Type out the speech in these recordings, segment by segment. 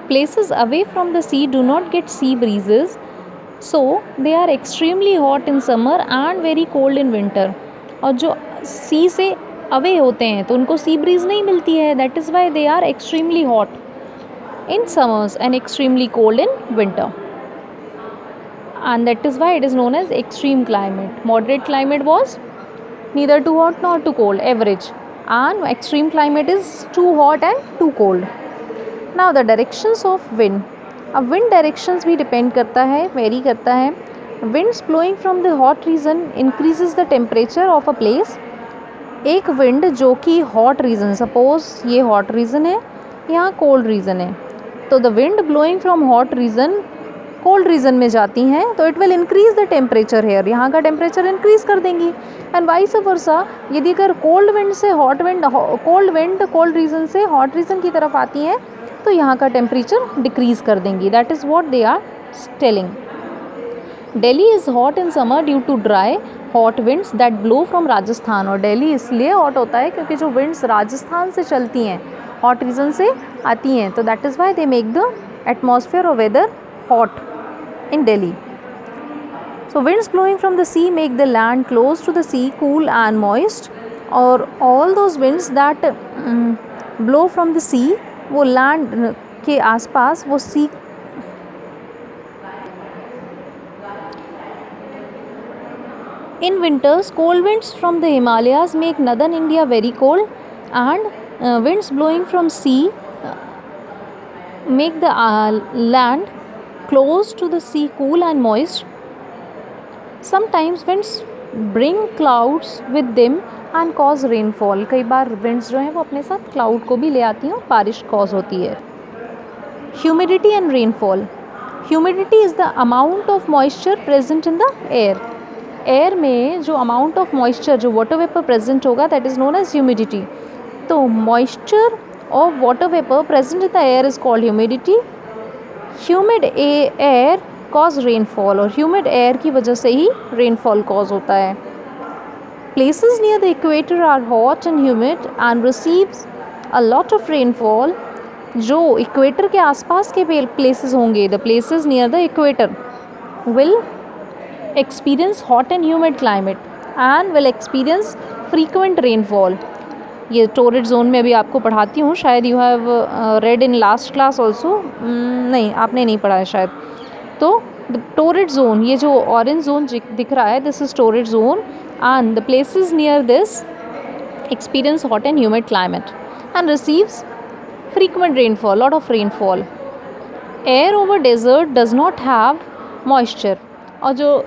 places away from the sea do not get sea breezes, so they are extremely hot in summer and very cold in winter. और जो सी से away होते हैं तो उनको sea breeze नहीं मिलती है, that is why they are extremely hot in summers and extremely cold in winter, and that is why it is known as extreme climate. Moderate climate was neither too hot nor too cold, average, and extreme climate is too hot and too cold. Now the directions of wind. अब wind directions भी depend करता है, vary करता है. Winds blowing from the hot region increases the temperature of a place. एक wind जो कि hot region, suppose ये hot region है, यहाँ cold region है, तो the wind blowing from hot region cold region में जाती हैं तो it will increase the temperature here, यहाँ का टेम्परेचर इंक्रीज कर देंगी. एंड वाइस वर्सा, यदि अगर कोल्ड विंड से हॉट विंड, कोल्ड रीजन से हॉट रीजन की तरफ आती हैं तो यहाँ का टेम्परेचर डिक्रीज कर देंगी. That is what they are telling. Delhi is hot in summer due to dry hot winds that blow from Rajasthan. और दिल्ली इसलिए हॉट होता है क्योंकि जो विंड्स राजस्थान से चलती हैं, हॉट रीजन से आती हैं, तो that is why they make the atmosphere और weather hot in Delhi. So winds blowing from the sea make the land close to the sea cool and moist. और all those winds that blow from the sea, वो land के आसपास वो सी. In winters, cold winds from the Himalayas make northern India very cold, and winds blowing from sea make the land close to the sea cool and moist. Sometimes winds bring clouds with them and cause rainfall. कई बार winds जो हैं वो अपने साथ cloud को भी ले आती हैं और बारिश cause होती है. Humidity and rainfall. Humidity is the amount of moisture present in the air. Air में जो अमाउंट ऑफ मॉइस्चर, जो वाटर वेपर प्रेजेंट होगा, that is known as humidity. तो moisture of water vapour present in the air is called humidity. Humid air cause rainfall, और humid air की वजह से ही रेनफॉल कॉज होता है. Places near the equator are hot and humid and receives a lot of rainfall. जो equator के आसपास के प्लेसेस होंगे, the places near the equator will experience hot and humid climate and will experience frequent rainfall. ये torrid zone में अभी आपको पढ़ाती हूँ, शायद you have read in last class also. नहीं, आपने नहीं पढ़ा है शायद. तो द टोरिड जोन, ये जो ऑरेंज जोन दिख रहा है, this is torrid zone, and the places near this experience hot and humid climate and receives frequent rainfall, lot of rainfall. Air over desert does not have moisture. और जो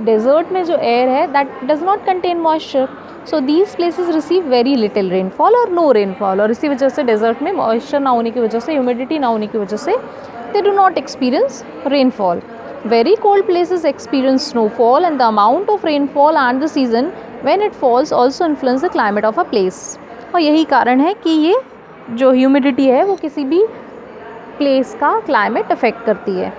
desert में जो air है that does not contain moisture, so these places receive very little rainfall और no rainfall. और इसी वजह से डेजर्ट में मॉइस्चर ना होने की वजह से, ह्यूमिडिटी ना होने की वजह से they do not experience rainfall. Very cold places experience snowfall and the amount of rainfall and the season when it falls also influence the climate of a place. और यही कारण है कि ये जो ह्यूमिडिटी है वो किसी भी प्लेस का क्लाइमेट अफेक्ट करती है.